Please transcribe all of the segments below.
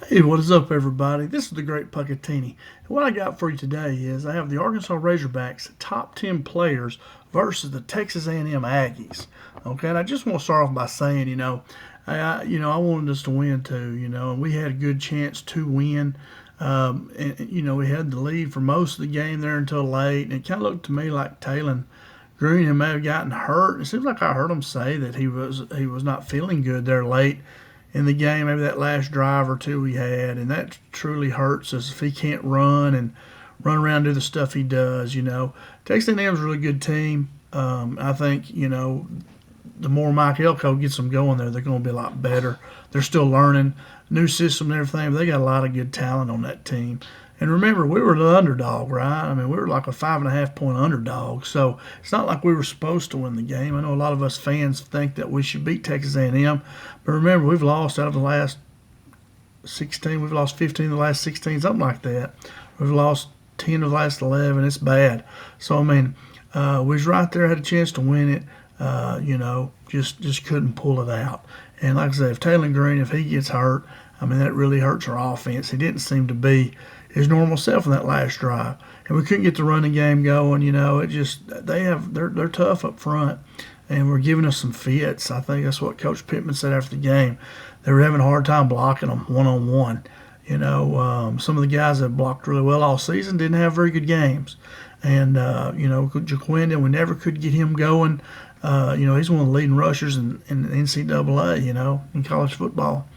Hey, what is up, everybody? This is the Great Puckettini. And what I got for you today is I have the Arkansas Razorbacks top 10 players versus the Texas A&M Aggies. Okay, and I just want to start off by saying, I wanted us to win too. And we had a good chance to win. We had the lead for most of the game there until late, and it kind of looked to me like Taylon Green may have gotten hurt. It seems like I heard him say that he was not feeling good there late in the game, maybe that last drive or two he had, and that truly hurts us if he can't run around and do the stuff he does. Texas A&M's a really good team. I think the more Mike Elko gets them going there, they're going to be a lot better. They're still learning new system and everything, but they got a lot of good talent on that team. And remember, we were the underdog, right? I mean, we were like a 5.5 point underdog, so it's not like we were supposed to win the game. I know a lot of us fans think that we should beat Texas A&M, but remember, we've lost out of the last 16. We've lost 15 of the last 16, something like that. We've lost 10 of the last 11. It's bad. So I mean, we was right there, had a chance to win it. Just couldn't pull it out. And like I said, if Taylon Green, if he gets hurt, I mean that really hurts our offense. He didn't seem to be his normal self in that last drive, and we couldn't get the running game going. They're tough up front, and we're giving us some fits. I think that's what Coach Pittman said after the game. They were having a hard time blocking them one-on-one. Some of the guys that blocked really well all season didn't have very good games. And, Jaquindon, we never could get him going. He's one of the leading rushers in NCAA, in college football.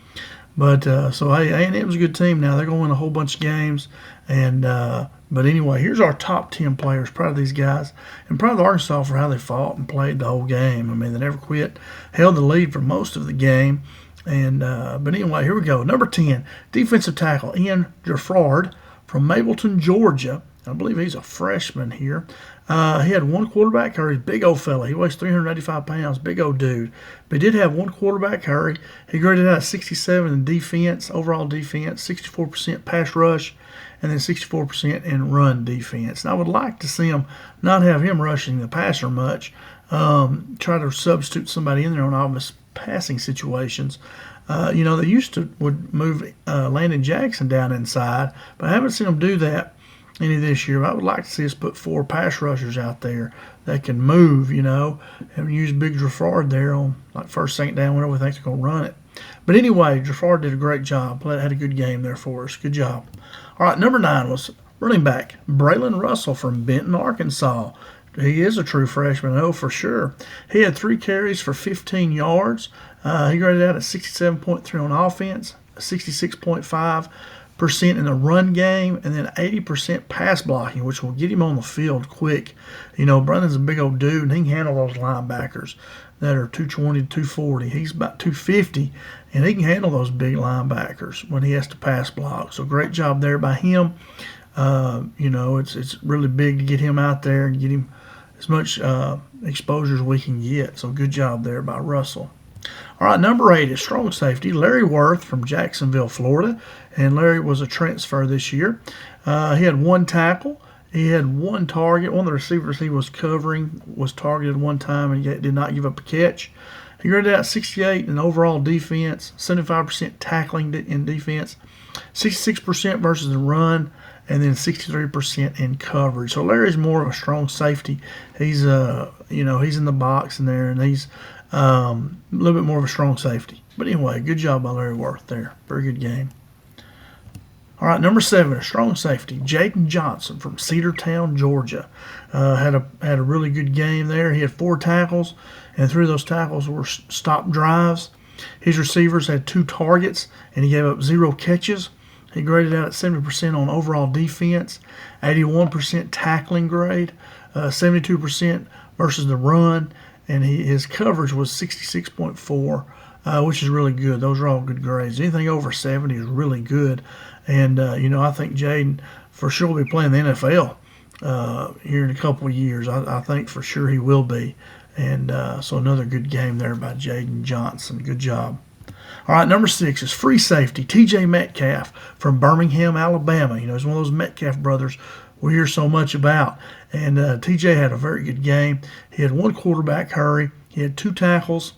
But hey, A&M's a good team now. They're going to win a whole bunch of games. But anyway, here's our top 10 players. Proud of these guys. And proud of Arkansas for how they fought and played the whole game. I mean, they never quit. Held the lead for most of the game. But anyway, here we go. Number 10, defensive tackle Ian Gerfard from Mableton, Georgia. I believe he's a freshman here. He had one quarterback hurry, big old fella. He weighs 385 pounds, big old dude. But he did have one quarterback hurry. He graded out 67 in defense, overall defense, 64% pass rush, and then 64% in run defense. And I would like to see him not have him rushing the passer much. Try to substitute somebody in there on obvious passing situations. They used to would move Landon Jackson down inside, but I haven't seen them do that any this year. I would like to see us put 4 pass rushers out there that can move, and use Big Gerfard there on like first, second down, whenever we think they're going to run it. But anyway, Gerfard did a great job. Had a good game there for us. Good job. All right, number 9 was running back Braylon Russell from Benton, Arkansas. He is a true freshman, I know for sure. He had 3 carries for 15 yards. He graded out at 67.3 on offense, 66.5% in the run game, and then 80% pass blocking, which will get him on the field quick. Brandon's a big old dude, and he can handle those linebackers that are 220 to 240. He's about 250, and he can handle those big linebackers when he has to pass block. So great job there by him. It's really big to get him out there and get him as much exposure as we can get. So good job there by Russell. All right, number 8 is strong safety Larry Worth from Jacksonville, Florida. And Larry was a transfer this year. He had 1 tackle. He had 1 target. One of the receivers he was covering was targeted one time and yet did not give up a catch. He graded out 68 in overall defense, 75% tackling in defense, 66% versus the run, and then 63% in coverage. So Larry's more of a strong safety. He's he's in the box in there, and he's a little bit more of a strong safety. But anyway, good job by Larry Worth there. Very good game. All right, number 7, strong safety Jaden Johnson from Cedartown, Georgia. Had a really good game there. He had 4 tackles, and 3 of those tackles were stop drives. His receivers had 2 targets, and he gave up 0 catches. He graded out at 70% on overall defense, 81% tackling grade, 72% versus the run, and his coverage was 66.4, which is really good. Those are all good grades. Anything over 70 is really good. And, I think Jaden for sure will be playing the NFL here in a couple of years. I think for sure he will be. And so another good game there by Jaden Johnson. Good job. All right, number 6 is free safety TJ Metcalf from Birmingham, Alabama. He's one of those Metcalf brothers we hear so much about. And TJ had a very good game. He had 1 quarterback hurry. He had 2 tackles.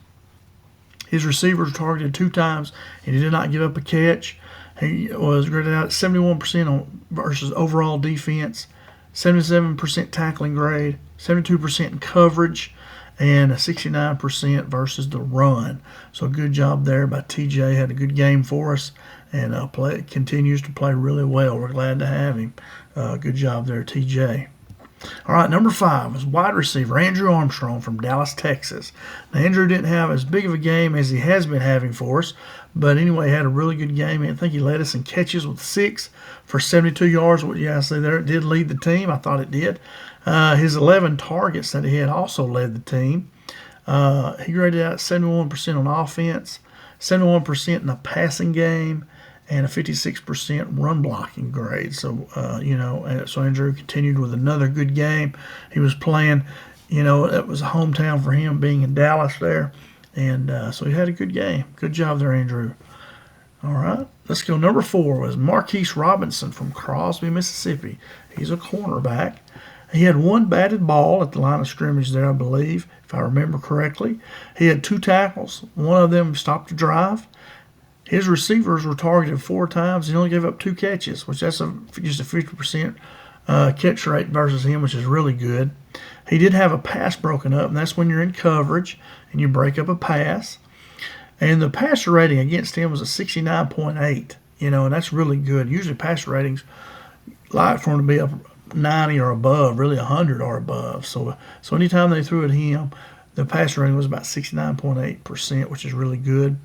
His receivers were targeted 2 times, and he did not give up a catch. He was graded out at 71% on versus overall defense, 77% tackling grade, 72% in coverage, and a 69% versus the run. So good job there by TJ. Had a good game for us, and continues to play really well. We're glad to have him. Good job there, TJ. All right, number 5 was wide receiver Andrew Armstrong from Dallas, Texas. Now, Andrew didn't have as big of a game as he has been having for us, but anyway, had a really good game. I think he led us in catches with 6 for 72 yards. What you guys see there, it did lead the team. I thought it did. His 11 targets that he had also led the team. He graded out 71% on offense, 71% in the passing game, and a 56% run blocking grade. So, so Andrew continued with another good game. He was playing, it was a hometown for him being in Dallas there. And so he had a good game. Good job there, Andrew. All right, let's go. Number 4 was Marquise Robinson from Crosby, Mississippi. He's a cornerback. He had 1 batted ball at the line of scrimmage there, I believe, if I remember correctly. He had 2 tackles. One of them stopped the drive. His receivers were targeted 4 times. He only gave up 2 catches, which that's just a 50% catch rate versus him, which is really good. He did have a pass broken up, and that's when you're in coverage and you break up a pass. And the passer rating against him was a 69.8, and that's really good. Usually passer ratings like for him to be up 90 or above, really 100 or above. So anytime they threw at him, the passer rating was about 69.8%, which is really good.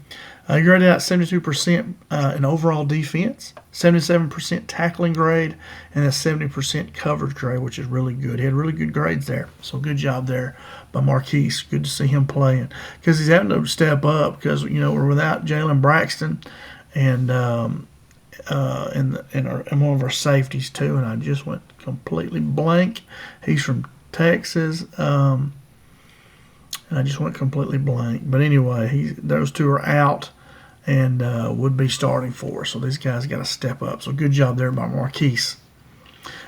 He graded out 72% in overall defense, 77% tackling grade, and a 70% coverage grade, which is really good. He had really good grades there. So good job there by Marquise. Good to see him playing because he's having to step up because we're without Jalen Braxton and one of our safeties too. And I just went completely blank. He's from Texas. And I just went completely blank. But anyway, those 2 are out and would be starting for us. So these guys got to step up. So good job there by Marquise.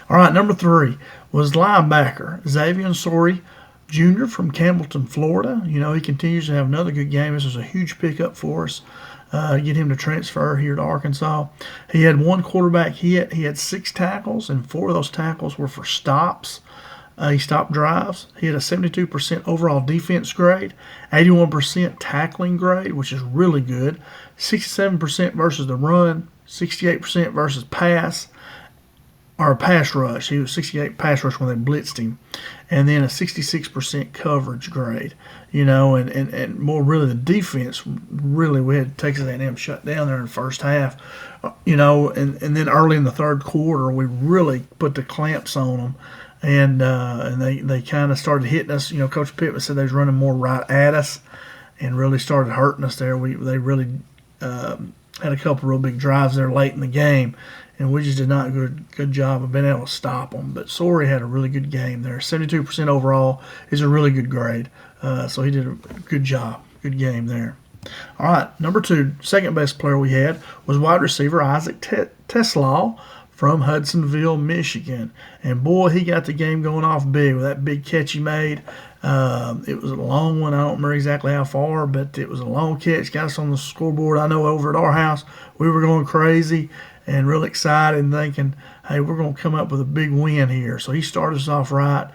All right, number 3 was linebacker Xavier Sori Jr. from Campbellton, Florida. He continues to have another good game. This was a huge pickup for us. Get him to transfer here to Arkansas. He had 1 quarterback hit. He had 6 tackles, and 4 of those tackles were for stops. He stopped drives. He had a 72% overall defense grade, 81% tackling grade, which is really good, 67% versus the run, 68% versus pass rush. He was 68 pass rush when they blitzed him, and then a 66% coverage grade. And more really the defense. Really, we had Texas A&M shut down there in the first half. And then early in the third quarter, we really put the clamps on them. And they kind of started hitting us. Coach Pittman said they was running more right at us and really started hurting us there. They really had a couple real big drives there late in the game, and we just did not do a good job of being able to stop them. But Sori had a really good game there. 72% overall is a really good grade. So he did a good job. Good game there. All right, number 2, second best player we had was wide receiver Isaac Teslaw from Hudsonville, Michigan. And boy, he got the game going off big with that big catch he made. It was a long one. I don't remember exactly how far, but it was a long catch. Got us on the scoreboard. I know over at our house, we were going crazy and really excited and thinking, hey, we're going to come up with a big win here. So he started us off right.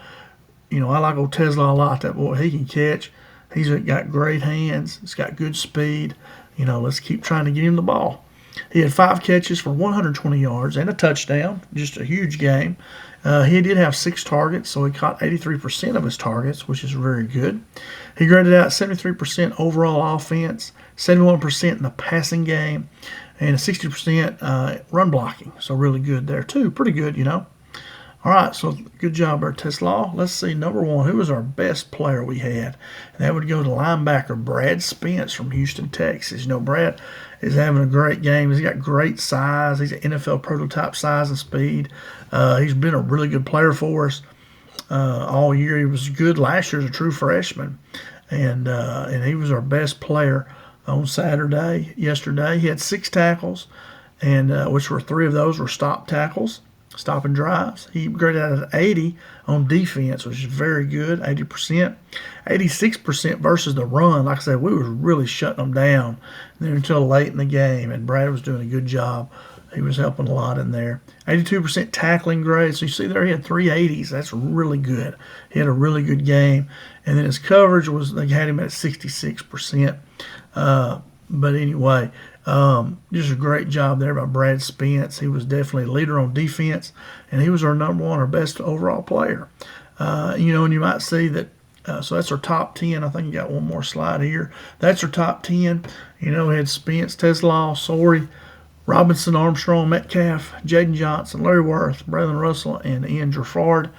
I like old Tesla a lot. That boy, he can catch. He's got great hands. He's got good speed. Let's keep trying to get him the ball. He had 5 catches for 120 yards and a touchdown. Just a huge game. He did have 6 targets, so he caught 83% of his targets, which is very good. He graded out 73% overall offense, 71% in the passing game, and a 60% run blocking. So really good there, too. Pretty good, All right, so good job there, Teslaw. Let's see, number 1, who was our best player we had? And that would go to linebacker Brad Spence from Houston, Texas. Brad is having a great game. He's got great size. He's an NFL prototype size and speed. He's been a really good player for us all year. He was good last year as a true freshman, and he was our best player on yesterday. He had 6 tackles, and which were 3 of those were stop tackles. stopping drives. He graded out at 80 on defense, which is very good, 80%. 86% versus the run. Like I said, we were really shutting them down there until late in the game, and Brad was doing a good job. He was helping a lot in there. 82% tackling grade. So you see there he had 380s. That's really good. He had a really good game. And then his coverage was, they had him at 66%. But anyway, just a great job there by Brad Spence. He was definitely a leader on defense, and he was our number one, our best overall player. And you might see that, so that's our top 10. I think you got one more slide here. That's our top 10. We had Spence, Teslaw, Sorey, Robinson, Armstrong, Metcalf, Jaden Johnson, Larry Worth, Braylon Russell, and Ian Gerfard.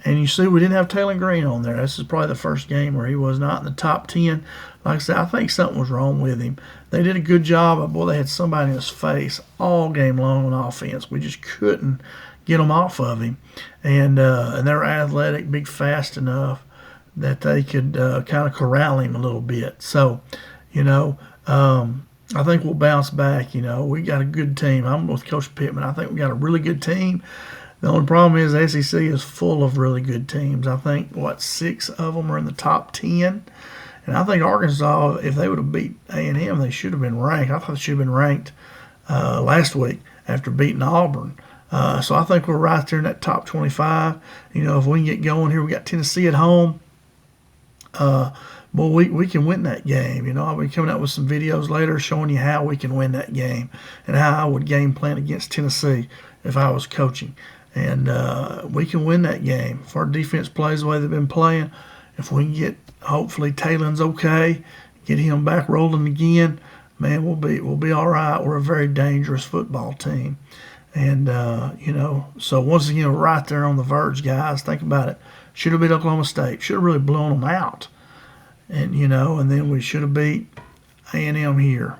And you see we didn't have Taylor Green on there. This is probably the first game where he was not in the top 10. Like I said, I think something was wrong with him. They did a good job. Boy, they had somebody in his face all game long on offense. We just couldn't get them off of him. And they were athletic, big, fast enough that they could kind of corral him a little bit. So, I think we'll bounce back. We got a good team. I'm with Coach Pittman. I think we got a really good team. The only problem is the SEC is full of really good teams. I think, 6 of them are in the top 10. And I think Arkansas, if they would have beat A&M, they should have been ranked. I thought they should have been ranked last week after beating Auburn. So I think we're right there in that top 25. If we can get going here, we got Tennessee at home. We can win that game. I'll be coming out with some videos later showing you how we can win that game and how I would game plan against Tennessee if I was coaching. And we can win that game if our defense plays the way they've been playing. If we can get, hopefully, Taylon's okay, get him back rolling again, man, we'll be all right. We're a very dangerous football team. And, so once again, we're right there on the verge, guys. Think about it. Should have beat Oklahoma State. Should have really blown them out. And, and then we should have beat A&M here.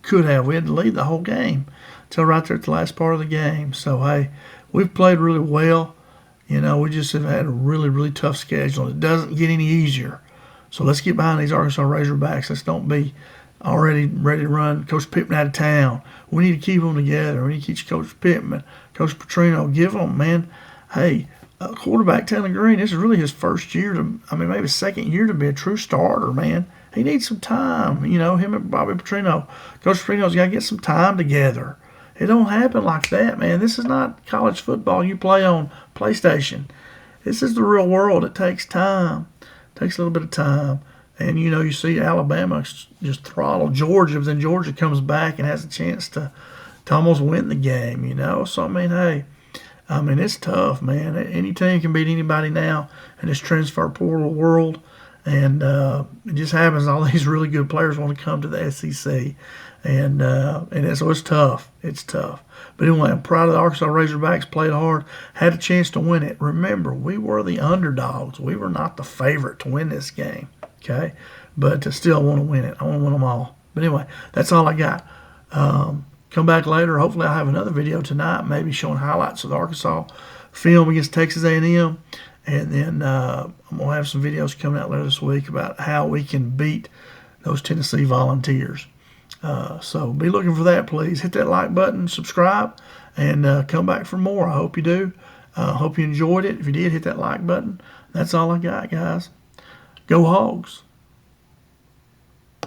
Could have. We had to lead the whole game till right there at the last part of the game. So, hey, we've played really well. We just have had a really, really tough schedule. It doesn't get any easier. So let's get behind these Arkansas Razorbacks. Let's don't be already ready to run Coach Pittman out of town. We need to keep them together. We need to keep Coach Pittman, Coach Petrino, give them, man, hey, quarterback Taylor Green, this is really his first year maybe second year to be a true starter, man. He needs some time. Him and Bobby Petrino. Coach Petrino's got to get some time together. It don't happen like that, man. This is not college football you play on PlayStation. This is the real world. It takes time. It takes a little bit of time. And, you see Alabama just throttle Georgia, but then Georgia comes back and has a chance to almost win the game, So, hey, it's tough, man. Any team can beat anybody now in this transfer portal world. And it just happens all these really good players want to come to the SEC. And so it's tough. It's tough. But anyway, I'm proud of the Arkansas Razorbacks. Played hard. Had a chance to win it. Remember, we were the underdogs. We were not the favorite to win this game. Okay? But to still want to win it. I want to win them all. But anyway, that's all I got. Come back later. Hopefully I'll have another video tonight, maybe showing highlights of the Arkansas film against Texas A&M. And then I'm going to have some videos coming out later this week about how we can beat those Tennessee Volunteers. So be looking for that, please. Hit that like button, subscribe, and come back for more. I hope you do. Hope you enjoyed it. If you did, hit that like button. That's all I got, guys. Go Hogs.